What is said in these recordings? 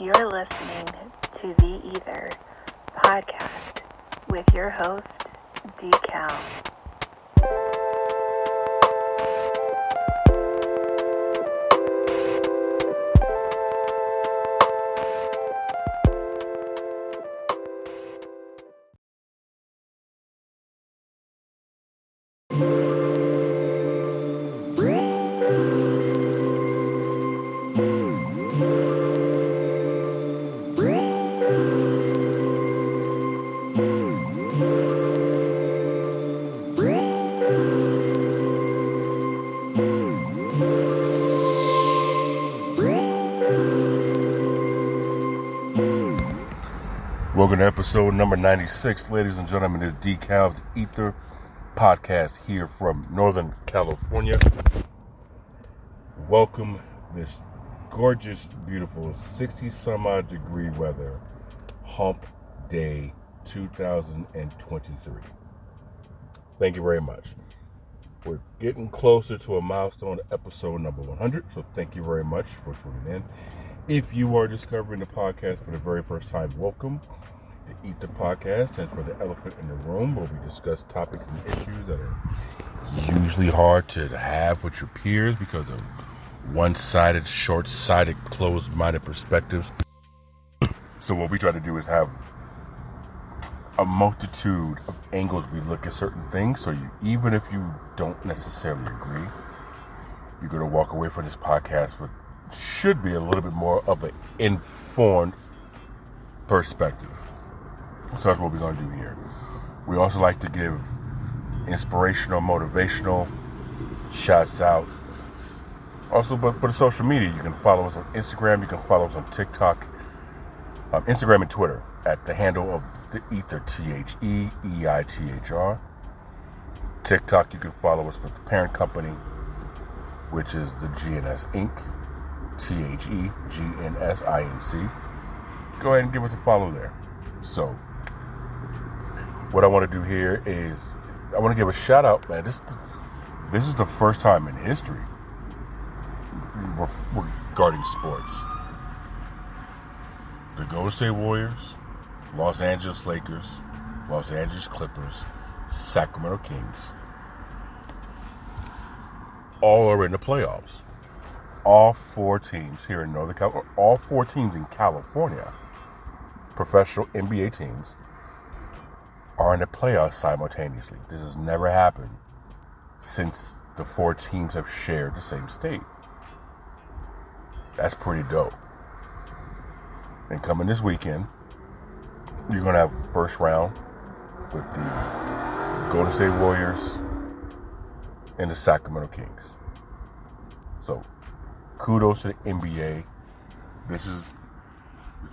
You're listening to the E.I.T.H.R podcast with your host, D.Cal. Welcome to episode number 96, ladies and gentlemen. It's D.Cal's E.I.T.H.R podcast here from Northern California. Welcome this gorgeous, beautiful 60-some-odd degree weather, hump day 2023. Thank you very much. We're getting closer to a milestone episode number 100, so thank you very much for tuning in. If you are discovering the podcast for the very first time, welcome to E.I.T.H.R podcast. And for the elephant in the room, where we discuss topics and issues that are usually hard to have with your peers because of one-sided, short-sighted, closed-minded perspectives. So what we try to do is have a multitude of angles we look at certain things. So even if you don't necessarily agree, you're going to walk away from this podcast with should be a little bit more of an informed perspective. So that's what we're going to do here. We also like to give inspirational, motivational shouts out. Also, but for the social media, you can follow us on Instagram. You can follow us on TikTok, Instagram and Twitter at the handle of the E.I.T.H.R, E.I.T.H.R. TikTok, you can follow us with the parent company, which is the GNS Inc. THEGNSINC. Go ahead and give us a follow there. So, what I want to do here is I want to give a shout out, man. This is the first time in history regarding sports. The Golden State Warriors, Los Angeles Lakers, Los Angeles Clippers, Sacramento Kings, all are in the playoffs. All four teams here in Northern California, all four teams in California, professional NBA teams, are in the playoffs simultaneously. This has never happened since the four teams have shared the same state. That's pretty dope. And coming this weekend, you're going to have first round with the Golden State Warriors and the Sacramento Kings. So, kudos to the NBA.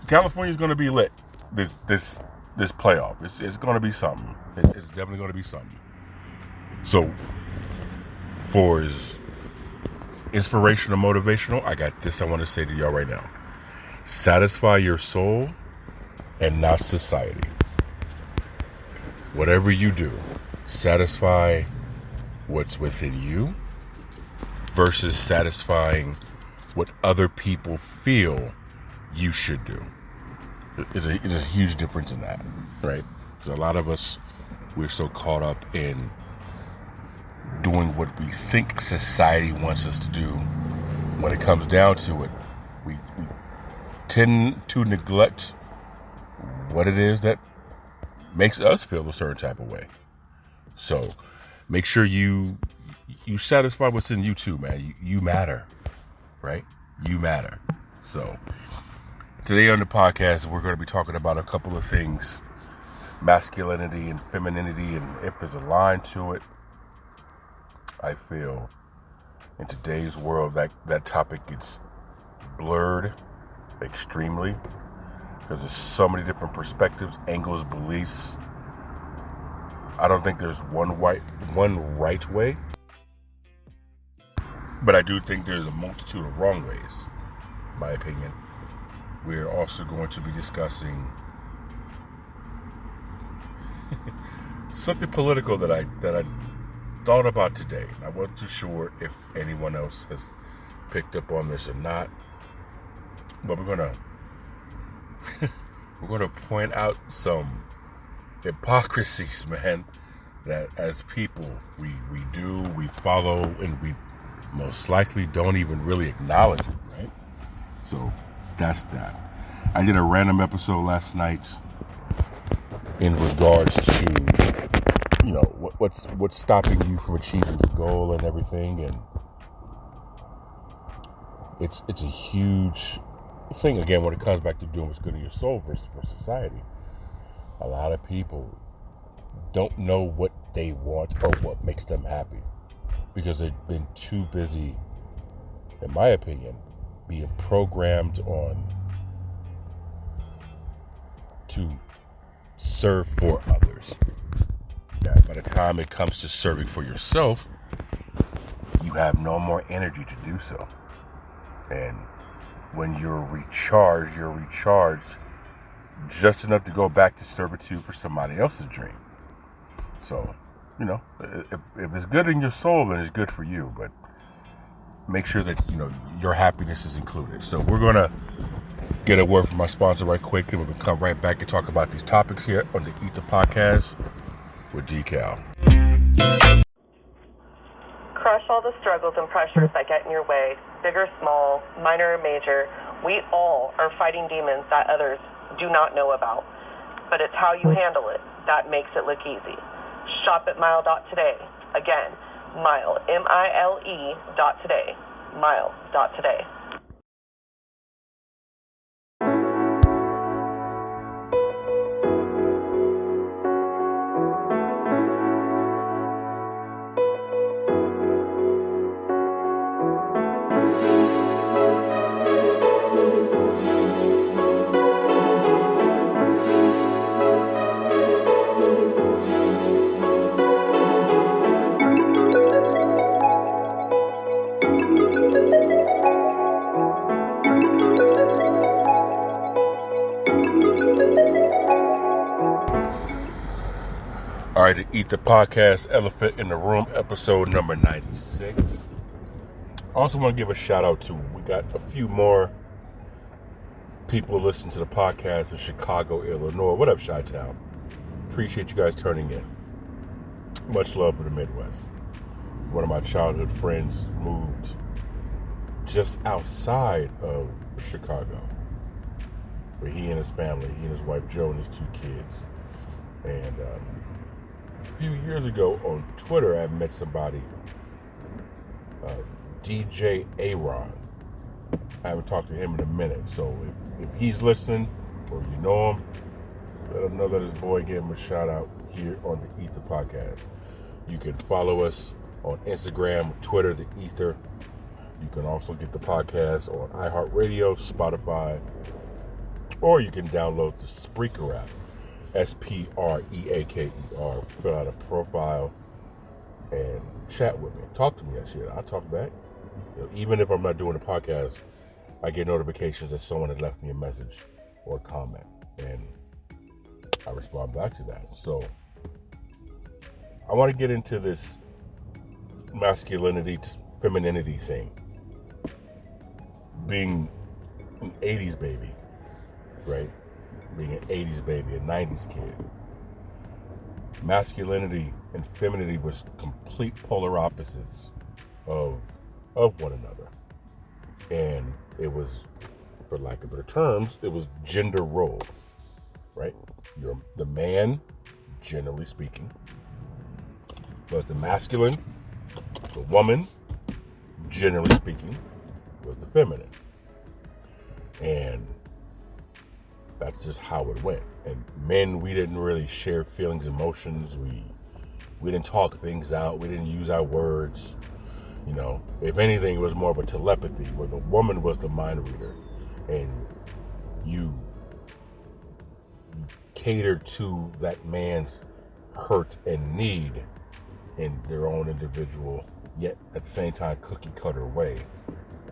California's going to be lit. This playoff. It's going to be something. It's definitely going to be something. So, for his inspirational, motivational, I got this I want to say to y'all right now. Satisfy your soul and not society. Whatever you do, satisfy what's within you versus satisfying what other people feel you should do. There's a huge difference in that, right? Because a lot of us, we're so caught up in doing what we think society wants us to do. When it comes down to it, we tend to neglect what it is that makes us feel a certain type of way. So make sure you satisfy what's in you too, man. You matter, right? You matter. So today on the podcast, we're going to be talking about a couple of things, masculinity and femininity, and if there's a line to it. I feel in today's world that topic gets blurred extremely because there's so many different perspectives, angles, beliefs. I don't think there's one right way, but I do think there's a multitude of wrong ways, in my opinion. We're also going to be discussing something political that I thought about today. I wasn't too sure if anyone else has picked up on this or not, but we're going to we're going to point out some hypocrisies, man, that as people we follow, and we most likely don't even really acknowledge it, right? So that's that. I did a random episode last night in regards to, what's stopping you from achieving your goal and everything, and it's a huge thing, again, when it comes back to doing what's good in your soul versus for society. A lot of people don't know what they want or what makes them happy because they've been too busy, in my opinion, being programmed on to serve for others. Now, by the time it comes to serving for yourself, you have no more energy to do so. And when you're recharged just enough to go back to servitude for somebody else's dream. So, if it's good in your soul, then it's good for you. But make sure that, your happiness is included. So we're going to get a word from our sponsor right quick, and we're going to come right back and talk about these topics here on the E.I.T.H.R podcast with D-Cal. Crush all the struggles and pressures that get in your way, big or small, minor or major. We all are fighting demons that others do not know about. But it's how you handle it that makes it look easy. Shop at Mile.today. Again, Mile, MILE.today. Mile.today. All right, the E.I.T.H.R podcast, Elephant in the Room, episode number 96. I also want to give a shout out to, we got a few more people listening to the podcast in Chicago, Illinois. What up, Chi-Town? Appreciate you guys turning in. Much love for the Midwest. One of my childhood friends moved just outside of Chicago, where he and his family, he and his wife Joe and his 2 kids. And a few years ago on Twitter, I met somebody, DJ E.I.T.H.R. I haven't talked to him in a minute, so if he's listening or you know him, let him know that his boy gave him a shout out here on the E.I.T.H.R podcast. You can follow us on Instagram, Twitter, the E.I.T.H.R. You can also get the podcast on iHeartRadio, Spotify, or you can download the Spreaker app. Spreaker. Fill out a profile and chat with me. Talk to me that shit. I'll talk back. Even if I'm not doing the podcast, I get notifications that someone had left me a message or a comment, and I respond back to that. So I want to get into this masculinity, femininity thing. Being an 80s baby, right? Being an 80s baby, a 90s kid. Masculinity and femininity was complete polar opposites of one another. And it was, for lack of better terms, it was gender role, right? You're the man, generally speaking, was the masculine. The woman, generally speaking, was the feminine. And that's just how it went. And men, we didn't really share feelings, emotions. We didn't talk things out. We didn't use our words. If anything, it was more of a telepathy, where the woman was the mind reader, and you catered to that man's hurt and need in their own individual, yet at the same time cookie cutter way,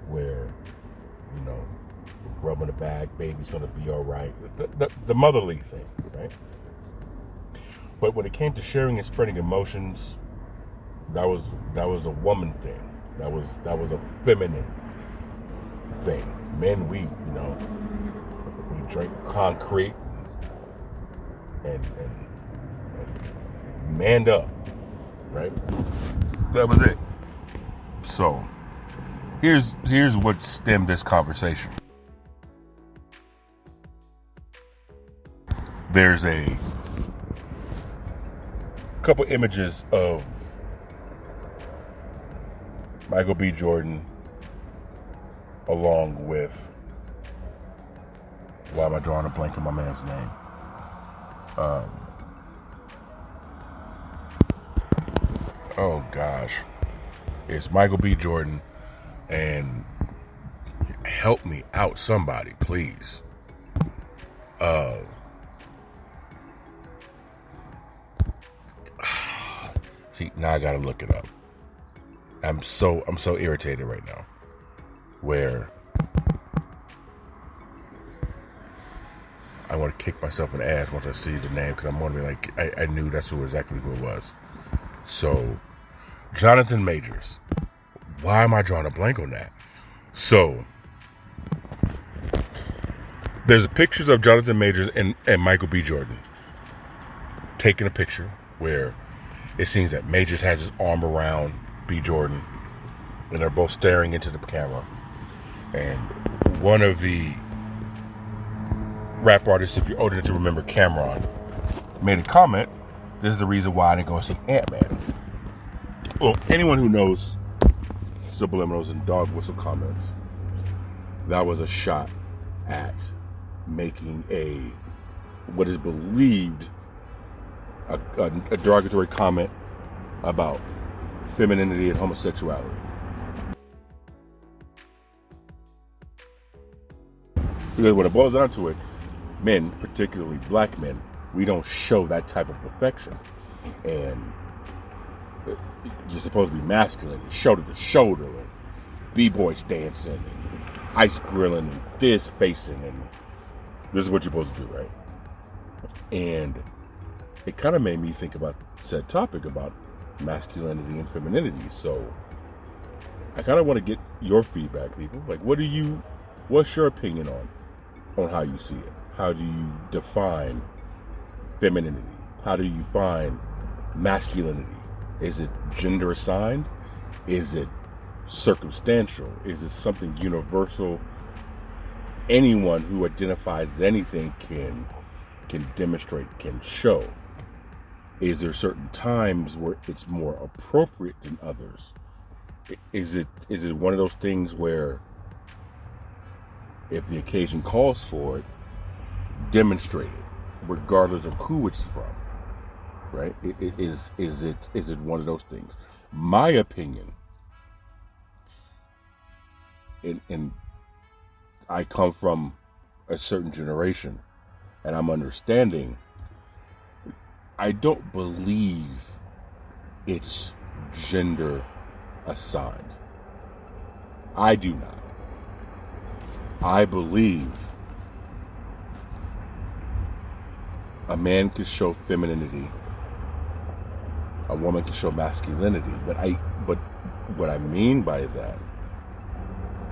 where rubbing the bag, baby's gonna be all right, the motherly thing, right? But when it came to sharing and spreading emotions, that was a woman thing. That was a feminine thing. Men, we drank concrete and manned up, right? That was it. So here's what stemmed this conversation. There's a couple images of Michael B. Jordan along with, why am I drawing a blank on my man's name? Oh gosh. It's Michael B. Jordan, and help me out, somebody, please. See, now I gotta look it up. I'm so irritated right now. Where I want to kick myself in the ass once I see the name, because I'm wondering, like, I knew that's exactly who it was. So, Jonathan Majors. Why am I drawing a blank on that? So, there's pictures of Jonathan Majors and Michael B. Jordan taking a picture where it seems that Majors has his arm around B. Jordan, and they're both staring into the camera. And one of the rap artists, if you're old enough to remember Cameron, made a comment. This is the reason why I didn't go and see Ant-Man. Well, anyone who knows subliminals and dog whistle comments, that was a shot at making what is believed a derogatory comment about femininity and homosexuality. Because when it boils down to it, men, particularly black men, we don't show that type of perfection. And you're supposed to be masculine, and shoulder to shoulder, and b-boys dancing, and ice grilling, and this facing, and this is what you're supposed to do, right? And it kind of made me think about said topic about masculinity and femininity. So I kind of want to get your feedback, people. Like, what's your opinion on how you see it? How do you define femininity? How do you find masculinity? Is it gender assigned? Is it circumstantial? Is it something universal? Anyone who identifies anything can demonstrate, can show. Is there certain times where it's more appropriate than others? Is it one of those things where if the occasion calls for it, demonstrate it, regardless of who it's from, right? Is it one of those things? My opinion, and I come from a certain generation, and I'm understanding, I don't believe it's gender assigned. I do not. I believe a man can show femininity, a woman can show masculinity, but what I mean by that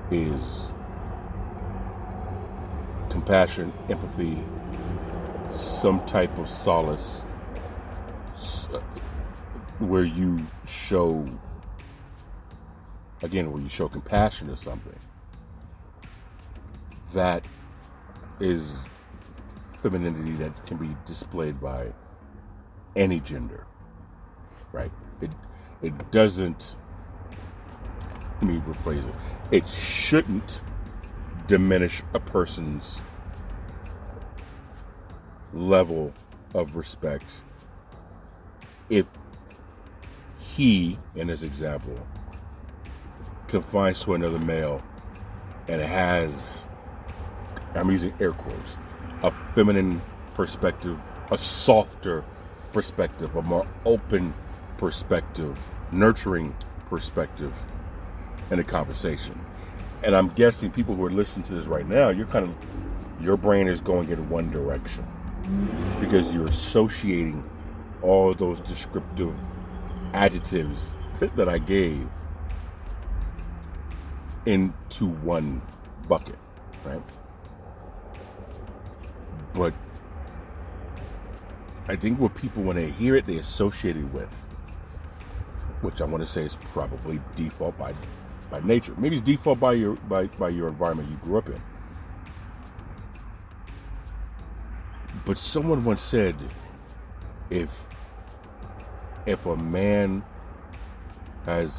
is compassion, empathy, some type of solace, where you show compassion or something. That is femininity that can be displayed by any gender, right? It doesn't, let me rephrase it. It shouldn't diminish a person's level of respect if he, in his example, confines to another male and has, I'm using air quotes, a feminine perspective, a softer perspective, a more open perspective, nurturing perspective in a conversation. And I'm guessing people who are listening to this right now, your brain is going in one direction because you're associating all those descriptive adjectives that I gave into one bucket, right? But I think what people, when they hear it, they associate it with, which I want to say is probably default by nature. Maybe it's default by your environment you grew up in. But someone once said, if a man has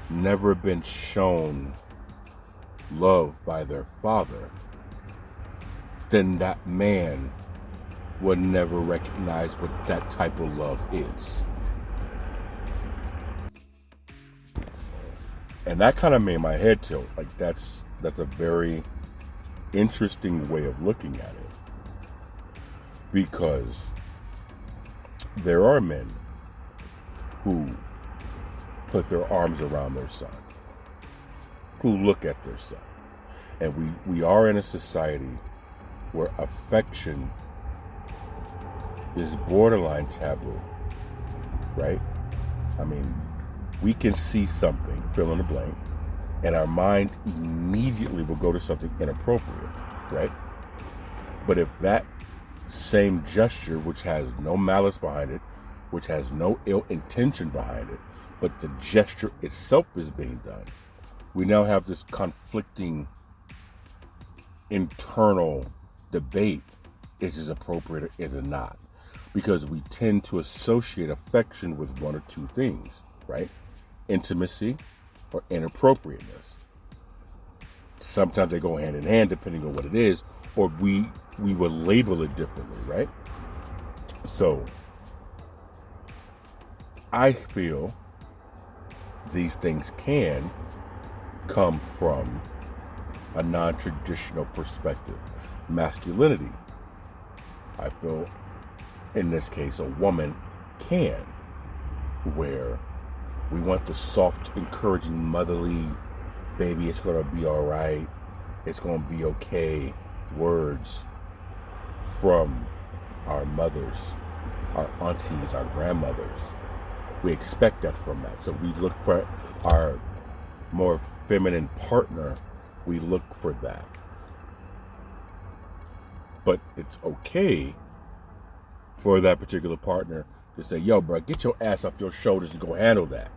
never been shown love by their father, then that man would never recognize what that type of love is. And that kind of made my head tilt. Like, that's a very interesting way of looking at it. Because there are men who put their arms around their son, who look at their son. And we are in a society where affection is borderline taboo, right? I mean, we can see something, fill in the blank, and our minds immediately will go to something inappropriate, right? But if that same gesture, which has no malice behind it, which has no ill intention behind it, but the gesture itself is being done, we now have this conflicting internal debate: is this appropriate or is it not? Because we tend to associate affection with one or two things, right? Intimacy or inappropriateness. Sometimes they go hand in hand depending on what it is, or we will label it differently, right? So I feel these things can come from a non-traditional perspective. Masculinity, I feel, in this case, a woman can, where we want the soft, encouraging, motherly, baby, it's going to be all right, it's going to be okay words from our mothers, our aunties, our grandmothers. We expect that from that. So we look for our more feminine partner, we look for that. But it's okay for that particular partner to say, yo, bro, get your ass off your shoulders and go handle that.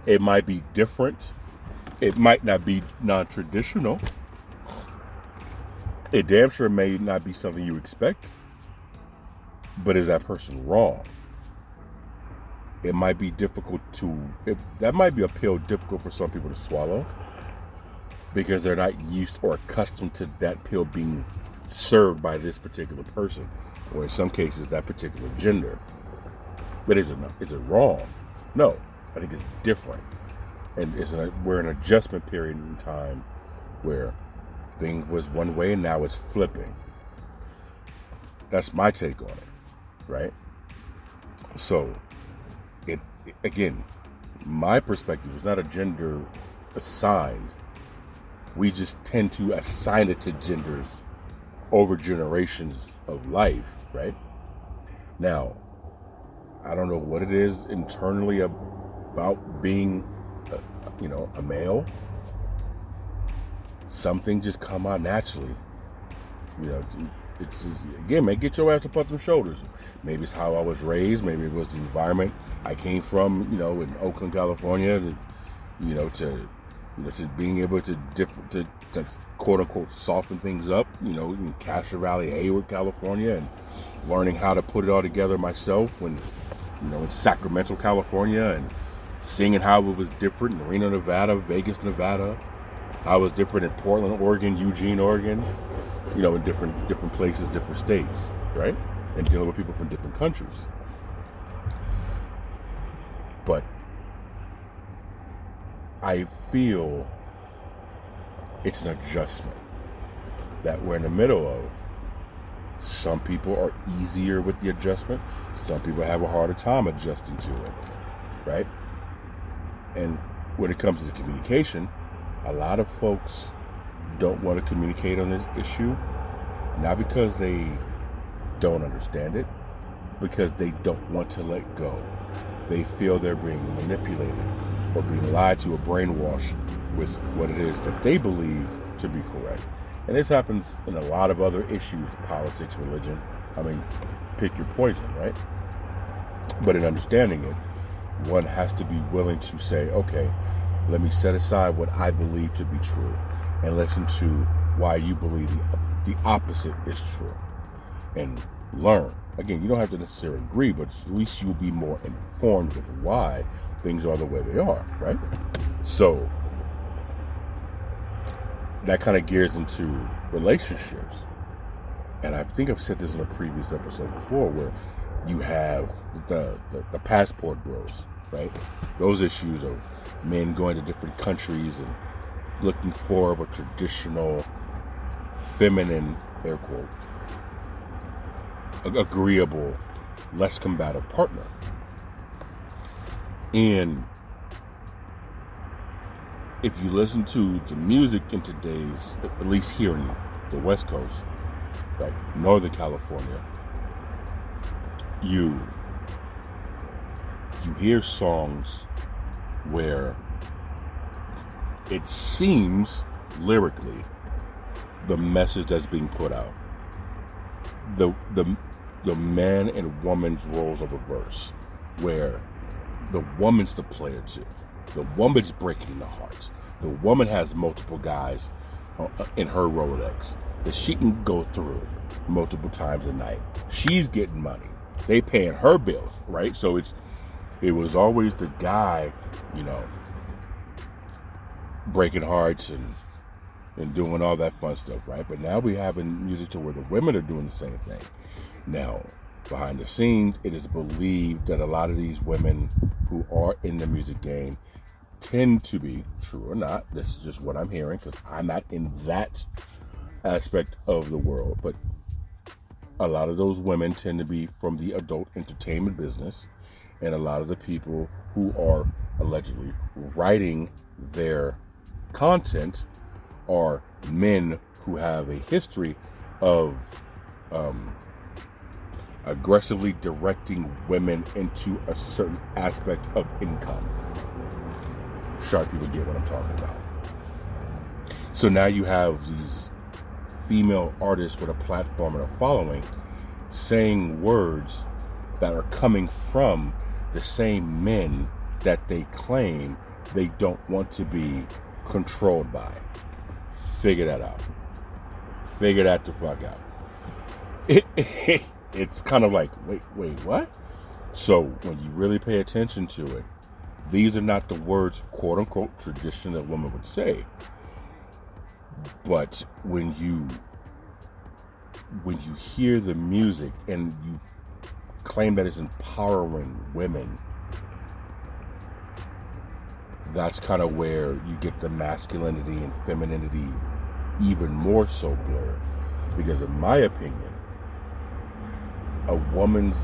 It might be different. It might not be non-traditional. It damn sure may not be something you expect. But is that person wrong? It might be difficult that might be a pill difficult for some people to swallow, because they're not used or accustomed to that pill being served by this particular person, or in some cases that particular gender. But is it wrong? No, I think it's different, and we're in an adjustment period in time where things was one way and now it's flipping. That's my take on it, right? So again, my perspective is not a gender assigned. We just tend to assign it to genders over generations of life, right? Now, I don't know what it is internally about being, a male. Something just come out naturally. It's just, again, man, get your ass up on them shoulders. Maybe it's how I was raised. Maybe it was the environment I came from, in Oakland, California, to being able to quote unquote soften things up, in Castro Valley, Hayward, California, and learning how to put it all together myself when, in Sacramento, California, and seeing how it was different in Reno, Nevada, Vegas, Nevada. How it was different in Portland, Oregon, Eugene, Oregon, in different places, different states, right? And dealing with people from different countries. But I feel it's an adjustment that we're in the middle of. Some people are easier with the adjustment. Some people have a harder time adjusting to it, right? And when it comes to the communication, a lot of folks don't want to communicate on this issue, not because they don't understand it, because they don't want to let go. They feel they're being manipulated or being lied to or brainwashed with what it is that they believe to be correct. And this happens in a lot of other issues, politics, religion. I mean, pick your poison, right? But in understanding it, one has to be willing to say, okay, let me set aside what I believe to be true and listen to why you believe the opposite is true. And learn. Again, you don't have to necessarily agree, but at least you'll be more informed with why things are the way they are, right? So that kind of gears into relationships. And I think I've said this in a previous episode before, where you have the passport bros, right? Those issues of men going to different countries and looking for a traditional, feminine, air quote, agreeable, less combative partner. And if you listen to the music in today's, at least here in the West Coast, like Northern California, you hear songs where it seems lyrically the message that's being put out, the man and woman's roles of a verse, where the woman's the player too. The woman's breaking the hearts. The woman has multiple guys in her Rolodex that she can go through multiple times a night. She's getting money. They paying her bills, right? So it was always the guy, breaking hearts and doing all that fun stuff, right? But now we having music to where the women are doing the same thing. Now, behind the scenes, it is believed that a lot of these women who are in the music game tend to be, true or not, this is just what I'm hearing because I'm not in that aspect of the world, but a lot of those women tend to be from the adult entertainment business, and a lot of the people who are allegedly writing their content are men who have a history of aggressively directing women into a certain aspect of income. Sharp people get what I'm talking about. So now you have these female artists with a platform and a following saying words that are coming from the same men that they claim they don't want to be controlled by. Figure that out. Figure that the fuck out. It's kind of like, wait, what? So when you really pay attention to it, these are not the words, quote unquote, tradition that women would say. But when you hear the music and you claim that it's empowering women, that's kind of where you get the masculinity and femininity even more so blurred. Because in my opinion, a woman's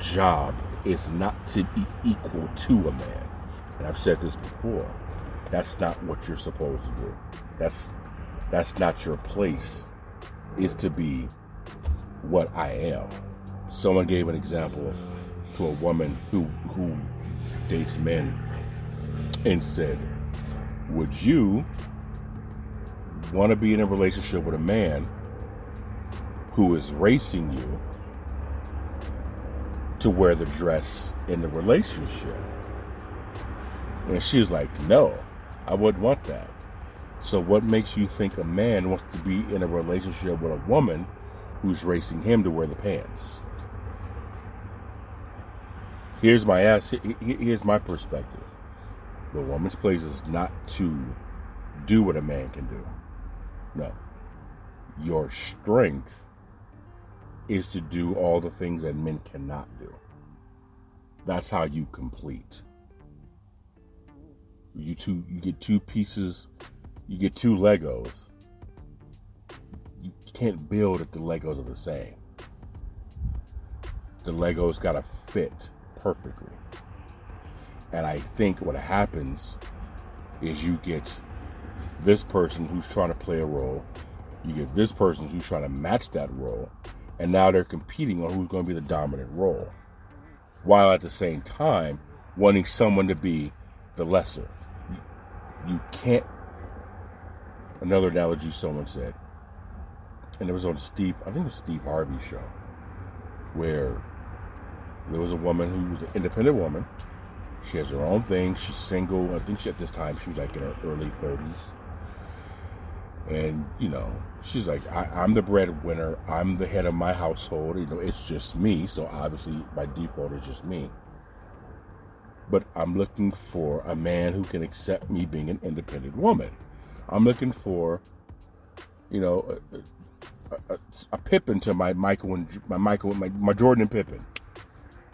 job is not to be equal to a man. And I've said this before. That's not what you're supposed to do. That's not your place, is to be what I am. Someone gave an example to a woman who dates men and said, would you want to be in a relationship with a man who is racing you to wear the dress in the relationship? And she was like, no, I wouldn't want that. So what makes you think a man wants to be in a relationship with a woman who's racing him to wear the pants? Here's my perspective. The woman's place is not to do what a man can do. No. Your strength is to do all the things that men cannot do. That's how you complete. You get two pieces, you get two Legos. You can't build if the Legos are the same. The Legos gotta fit perfectly. And I think what happens is you get this person who's trying to play a role, you get this person who's trying to match that role, and now they're competing on who's going to be the dominant role, while at the same time wanting someone to be the lesser. You can't another analogy someone said, and it was on I think it was Steve Harvey's show, where there was a woman who was an independent woman. She has her own thing. She's single. I think at this time she was like in her early 30s. And, she's like, I'm the breadwinner. I'm the head of my household. It's just me. So obviously, by default, it's just me. But I'm looking for a man who can accept me being an independent woman. I'm looking for, a Pippin to my Jordan and Pippin,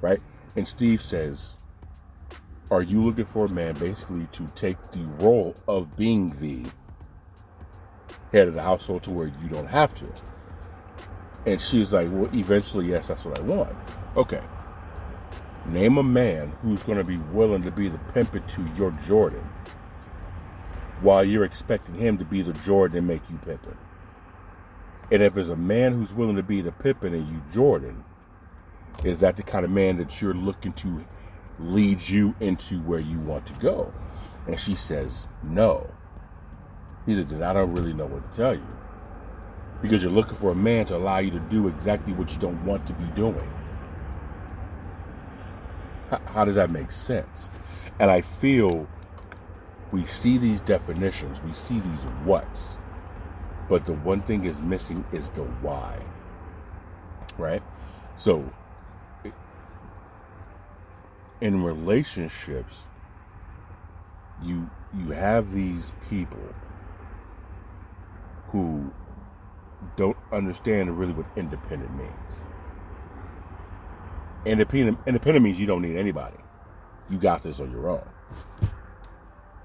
right? And Steve says, are you looking for a man basically to take the role of being the head of the household to where you don't have to? And she's like, well, eventually, yes, that's what I want. Okay. Name a man who's going to be willing to be the Pippin to your Jordan while you're expecting him to be the Jordan and make you Pippin. And if there's a man who's willing to be the Pippin and you Jordan, is that the kind of man that you're looking to lead you into where you want to go? And she says, no. He said, then I don't really know what to tell you. Because you're looking for a man to allow you to do exactly what you don't want to be doing. How does that make sense? And I feel we see these definitions, we see these whats, but the one thing is missing is the why, right? So, in relationships, you have these people who don't understand really what independent means. Independent means you don't need anybody. You got this on your own,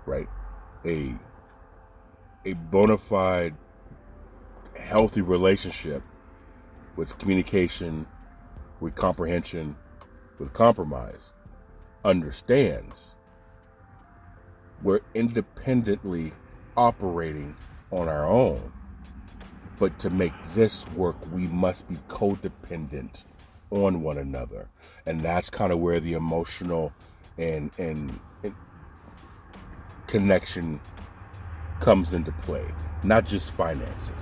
right? A bona fide, healthy relationship with communication, with comprehension, with compromise understands we're independently operating on our own, but to make this work, we must be codependent on one another. And that's kind of where the emotional and connection comes into play, not just finances.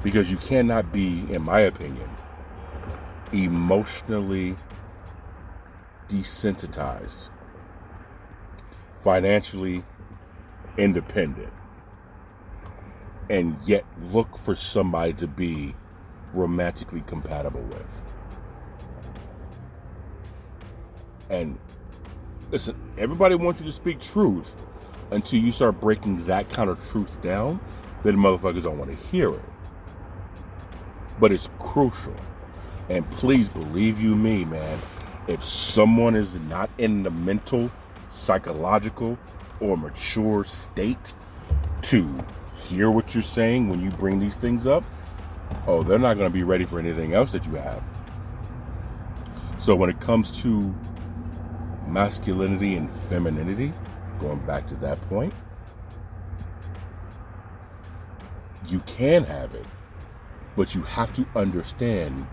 Because you cannot be, in my opinion, emotionally desensitized, financially independent, and yet look for somebody to be romantically compatible with. And listen, everybody wants you to speak truth until you start breaking that kind of truth down. Then motherfuckers don't want to hear it. But it's crucial. And please believe you me, man, if someone is not in the mental, psychological, or mature state to hear what you're saying when you bring these things up, oh, they're not going to be ready for anything else that you have. So when it comes to masculinity and femininity, going back to that point, you can have it, but you have to understand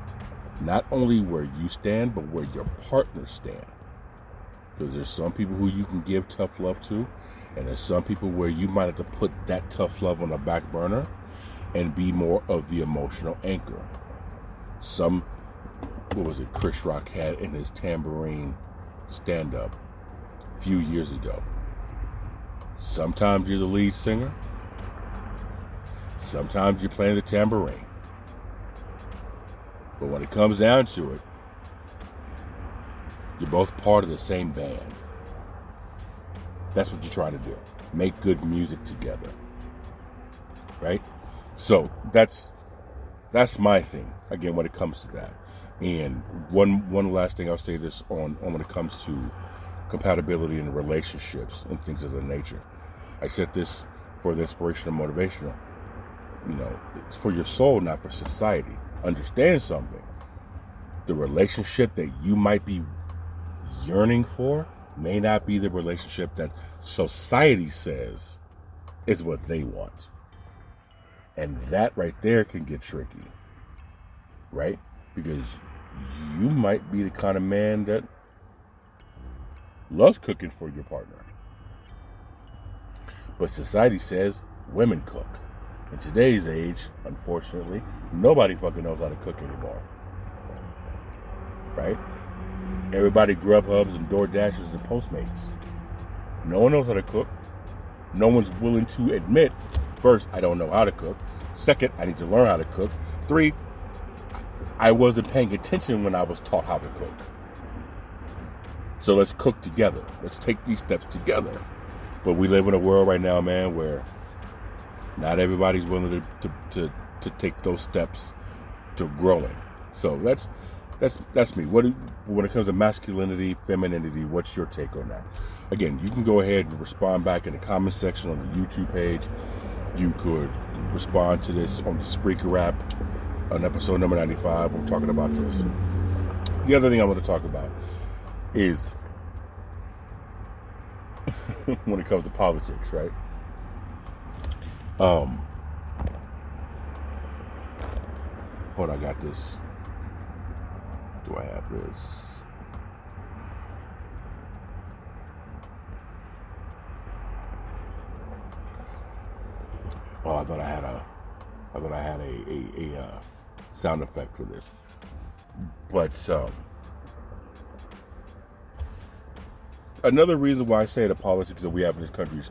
not only where you stand, but where your partners stand. Because there's some people who you can give tough love to, and there's some people where you might have to put that tough love on the back burner and be more of the emotional anchor. What was it Chris Rock had in his tambourine stand-up a few years ago? Sometimes you're the lead singer. Sometimes you're playing the tambourine. But when it comes down to it, you're both part of the same band. That's what you're trying to do. Make good music together. Right? So that's my thing, again, when it comes to that. And one last thing I'll say this on when it comes to compatibility in relationships and things of that nature. I said this for the inspirational, motivational. It's for your soul, not for society. Understand something. The relationship that you might be yearning for may not be the relationship that society says is what they want. And that right there can get tricky. Right? Because you might be the kind of man that loves cooking for your partner. But society says women cook. In today's age, unfortunately, nobody fucking knows how to cook anymore. Right? Everybody Grubhubs and DoorDashes and Postmates. No one knows how to cook. No one's willing to admit, first, I don't know how to cook. Second, I need to learn how to cook. 3, I wasn't paying attention when I was taught how to cook. So let's cook together. Let's take these steps together. But we live in a world right now, man, where not everybody's willing to take those steps to growing. So that's me. When it comes to masculinity, femininity, what's your take on that? Again, you can go ahead and respond back in the comment section on the YouTube page. You could respond to this on the Spreaker app on episode number 95. I'm talking about this. The other thing I want to talk about is when it comes to politics, right? Hold on, I got this. Do I have this? Oh, I thought I had a sound effect for this. But another reason why I say the politics that we have in this country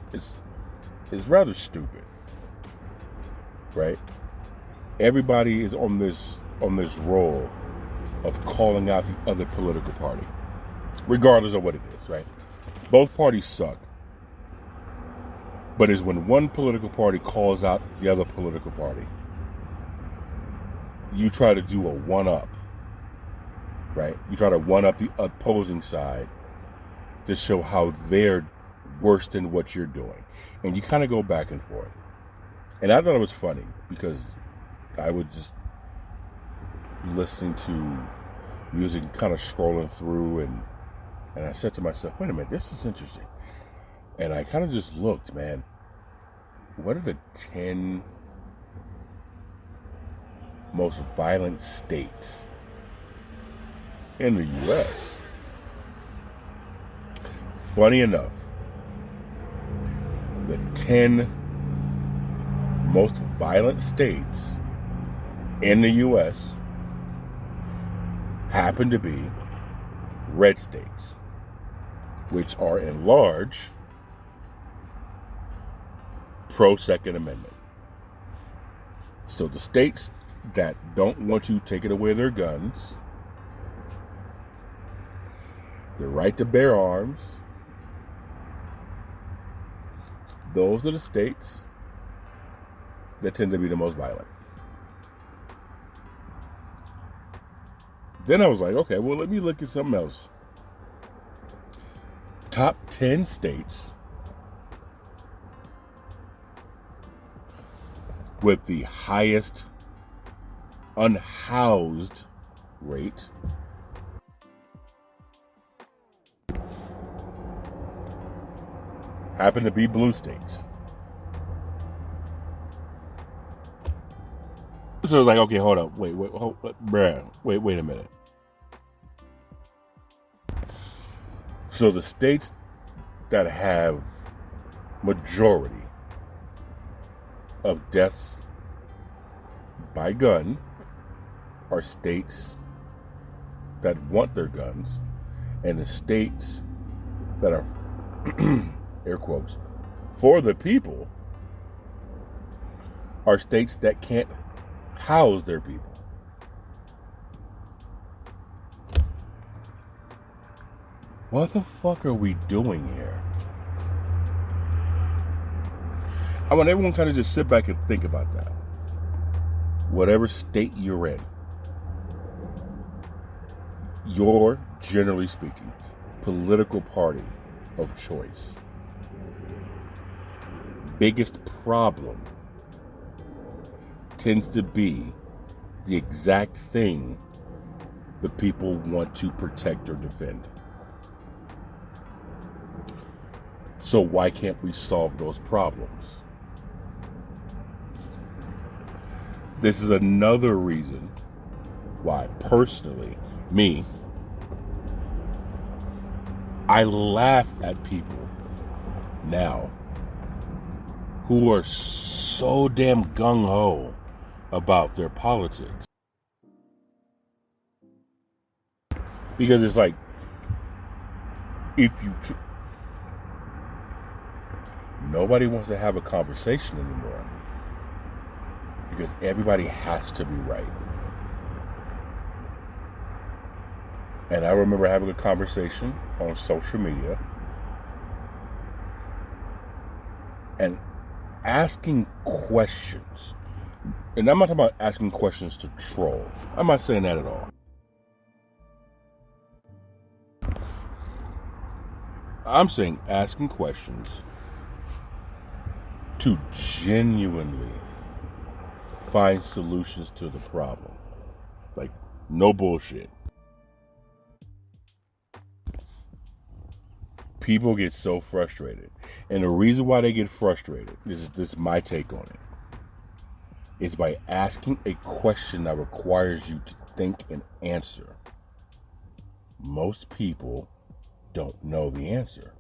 is rather stupid, right? Everybody is on this roll of calling out the other political party, regardless of what it is, right? Both parties suck. But it's when one political party calls out the other political party, you try to do a one-up, right? You try to one-up the opposing side to show how they're worse than what you're doing. And you kind of go back and forth. And I thought it was funny because I was just listening to music, kind of scrolling through, and I said to myself, wait a minute, this is interesting. And I kind of just looked, man, what are the 10 most violent states in the U.S.? Funny enough, the 10 most violent states in the U.S. happen to be red states, which are in large pro-Second Amendment. So the states that don't want to take it away their guns, the right to bear arms, those are the states that tend to be the most violent. Then I was like, okay, well, let me look at something else. Top 10 states with the highest unhoused rate happen to be blue states. So it's like, okay, hold up, wait a minute. So the states that have majority of deaths by gun are states that want their guns, and the states that are air quotes for the people are states that can't house their people. What the fuck are we doing here? I want everyone kind of just sit back and think about that. Whatever state you're in, your, generally speaking, political party of choice, biggest problem tends to be the exact thing the people want to protect or defend. So why can't we solve those problems? This is another reason why, personally, me, I laugh at people now who are so damn gung-ho about their politics. Because it's like, nobody wants to have a conversation anymore. Because everybody has to be right. And I remember having a conversation on social media and asking questions. And I'm not talking about asking questions to troll. I'm not saying that at all. I'm saying asking questions to genuinely find solutions to the problem. Like, no bullshit. People get so frustrated. And the reason why they get frustrated, this is my take on it, is by asking a question that requires you to think and answer. Most people don't know the answer.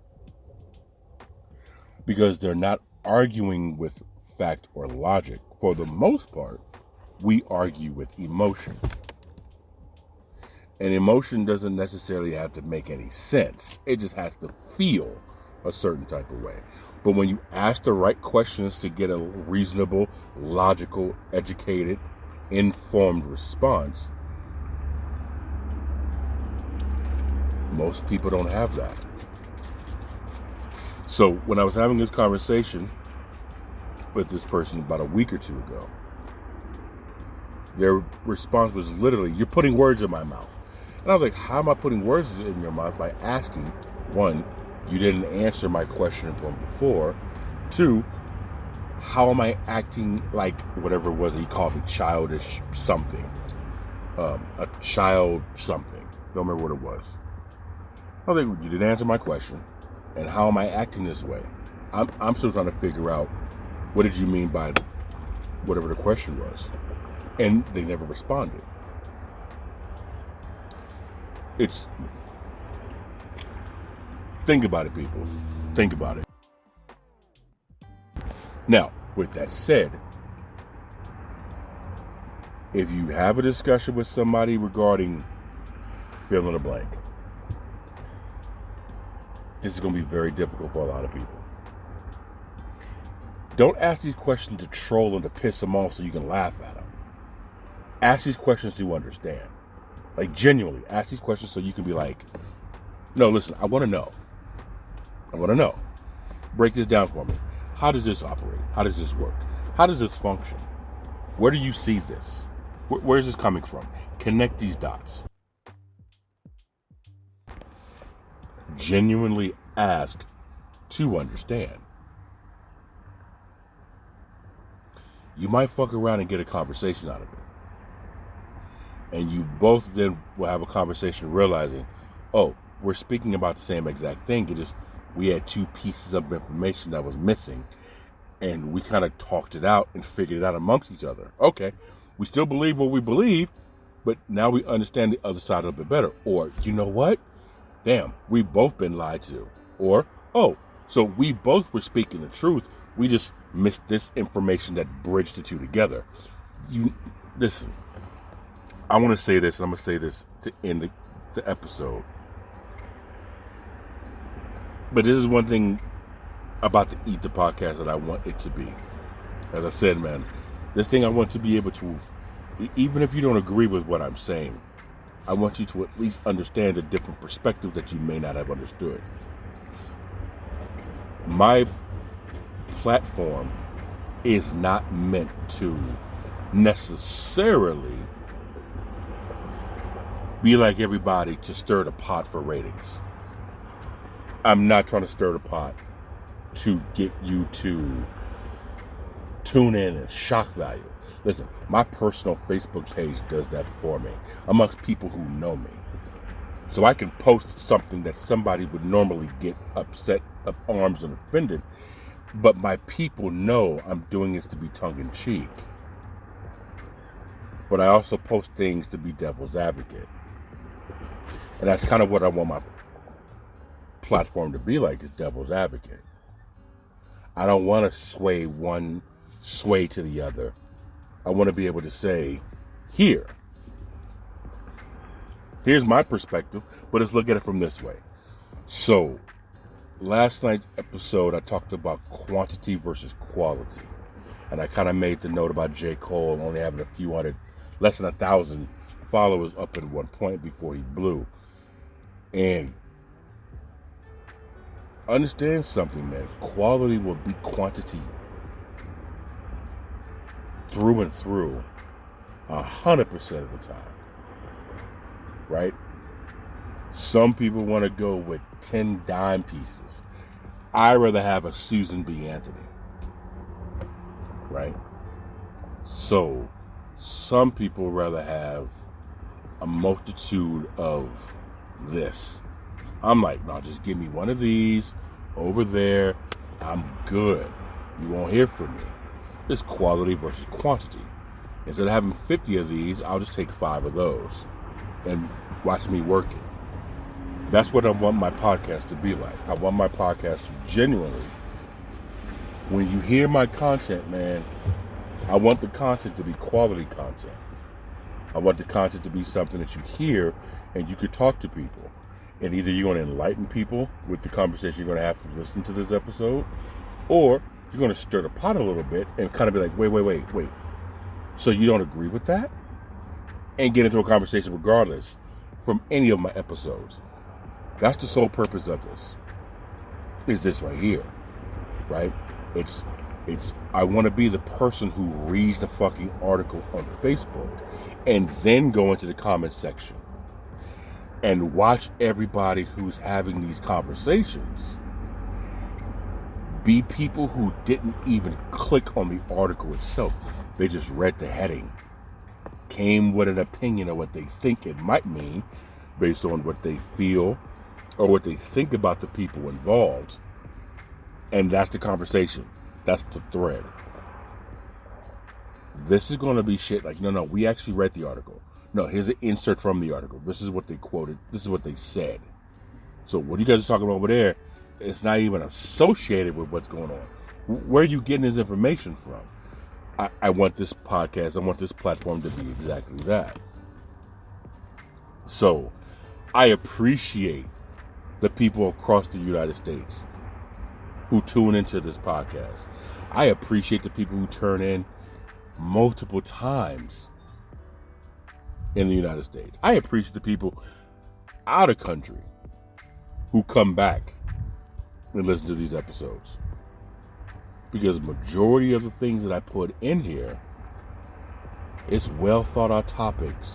Because they're not arguing with fact or logic. For the most part, we argue with emotion. And emotion doesn't necessarily have to make any sense. It just has to feel a certain type of way. But when you ask the right questions to get a reasonable, logical, educated, informed response, most people don't have that. So when I was having this conversation with this person about a week or two ago, their response was literally, "You're putting words in my mouth." And I was like, how am I putting words in your mouth? By asking, one, you didn't answer my question from before. Two, how am I acting like whatever it was that he called me, childish something. A child something. Don't remember what it was. I was like, you didn't answer my question. And how am I acting this way? I'm still trying to figure out, what did you mean by whatever the question was? And they never responded. Think about it, people. Think about it. Now, with that said, if you have a discussion with somebody regarding fill in the blank, this is going to be very difficult for a lot of people. Don't ask these questions to troll and to piss them off so you can laugh at them. Ask these questions to understand. Like, genuinely, ask these questions so you can be like, no, listen, I want to know. Break this down for me. How does this operate? How does this work? How does this function? Where do you see this? Where is this coming from? Connect these dots. Genuinely ask to understand. You might fuck around and get a conversation out of it. And you both then will have a conversation realizing, oh, we're speaking about the same exact thing. It just, we had two pieces of information that was missing. And we kind of talked it out and figured it out amongst each other. Okay, we still believe what we believe, but now we understand the other side a little bit better. Or, you know what? Damn, we've both been lied to. Or, oh, so we both were speaking the truth. We just missed this information that bridged the two together. Listen, I want to say this, and I'm going to say this to end the episode. But this is one thing about the E.I.T.H.R podcast that I want it to be. As I said, man, this thing I want to be able to, even if you don't agree with what I'm saying, I want you to at least understand a different perspective that you may not have understood. My platform is not meant to necessarily be like everybody to stir the pot for ratings. I'm not trying to stir the pot to get you to tune in and shock value. Listen, my personal Facebook page does that for me, amongst people who know me. So I can post something that somebody would normally get upset, up arms, and offended, but my people know I'm doing this to be tongue-in-cheek. But I also post things to be devil's advocate. And that's kind of what I want my platform to be like, is devil's advocate. I don't want to sway one sway to the other. I want to be able to say, here's my perspective, but let's look at it from this way. So, last night's episode, I talked about quantity versus quality. And I kind of made the note about J. Cole only having a few hundred, less than 1,000 followers up at one point before he blew. And understand something, man. Quality will beat quantity through and through 100% of the time. Right? Some people want to go with 10 dime pieces. I'd rather have a Susan B. Anthony. Right? So, some people rather have a multitude of this. I'm like, no, just give me one of these over there. I'm good. You won't hear from me. It's quality versus quantity. Instead of having 50 of these, I'll just take 5 of those and watch me work it. That's what I want my podcast to be like. I want my podcast to genuinely, when you hear my content, man, I want the content to be quality content. I want the content to be something that you hear and you could talk to people. And either you're going to enlighten people with the conversation you're going to have to listen to this episode, or you're going to stir the pot a little bit and kind of be like, wait. So you don't agree with that? And get into a conversation regardless from any of my episodes. That's the sole purpose of this. Is this right here. Right? It's I want to be the person who reads the fucking article on Facebook and then go into the comment section and watch everybody who's having these conversations be people who didn't even click on the article itself. They just read the heading, came with an opinion of what they think it might mean based on what they feel or what they think about the people involved. And that's the conversation. That's the thread. This is going to be shit like, no, we actually read the article. No, here's an insert from the article. This is what they quoted. This is what they said. So what you guys are talking about over there, it's not even associated with what's going on. Where are you getting this information from? I want this podcast, I want this platform to be exactly that. So I appreciate the people across the United States who tune into this podcast. I appreciate the people who turn in multiple times in the United States. I appreciate the people out of country who come back and listen to these episodes. Because the majority of the things that I put in here is well thought out topics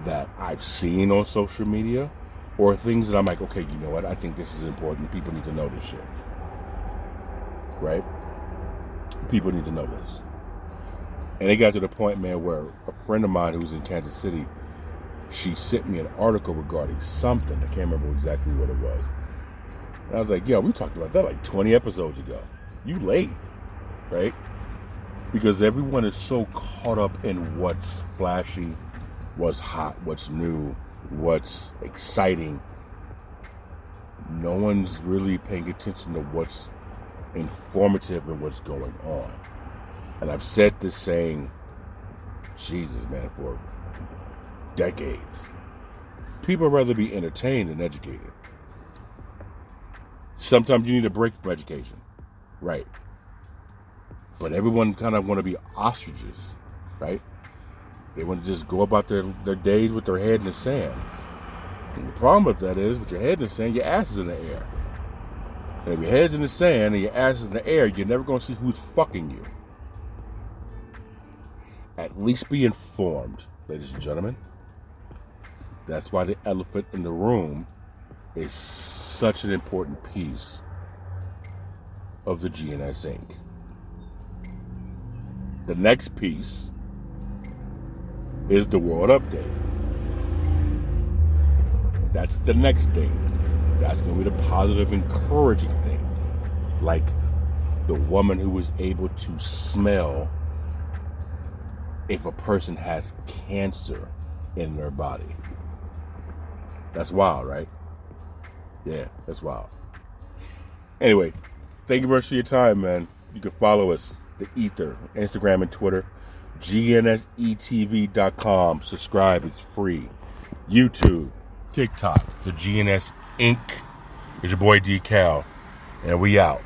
that I've seen on social media or things that I'm like, okay, you know what? I think this is important. People need to know this shit. Right? People need to know this. And it got to the point, man, where a friend of mine who's in Kansas City, she sent me an article regarding something. I can't remember exactly what it was. And I was like, yo, we talked about that like 20 episodes ago. You late, right? Because everyone is so caught up in what's flashy, what's hot, what's new, what's exciting. No one's really paying attention to what's informative and what's going on. And I've said this saying, Jesus, man, for decades. People rather be entertained than educated. Sometimes you need a break from education. Right. But everyone kind of want to be ostriches, right? They want to just go about their days with their head in the sand. And the problem with that is, with your head in the sand, your ass is in the air. And if your head's in the sand and your ass is in the air, you're never going to see who's fucking you. At least be informed, ladies and gentlemen. That's why the elephant in the room is such an important piece of the GNS Inc. The next piece is the world update. That's the next thing. That's going to be the positive, encouraging thing. Like the woman who was able to smell if a person has cancer in their body. That's wild, right? Yeah, that's wild. Anyway, Thank you very much for your time, man. You can follow us, the E.I.T.H.R, Instagram and Twitter, GNSETV.com. Subscribe, it's free. YouTube, TikTok, the GNS Inc. It's your boy D Cal, and we out.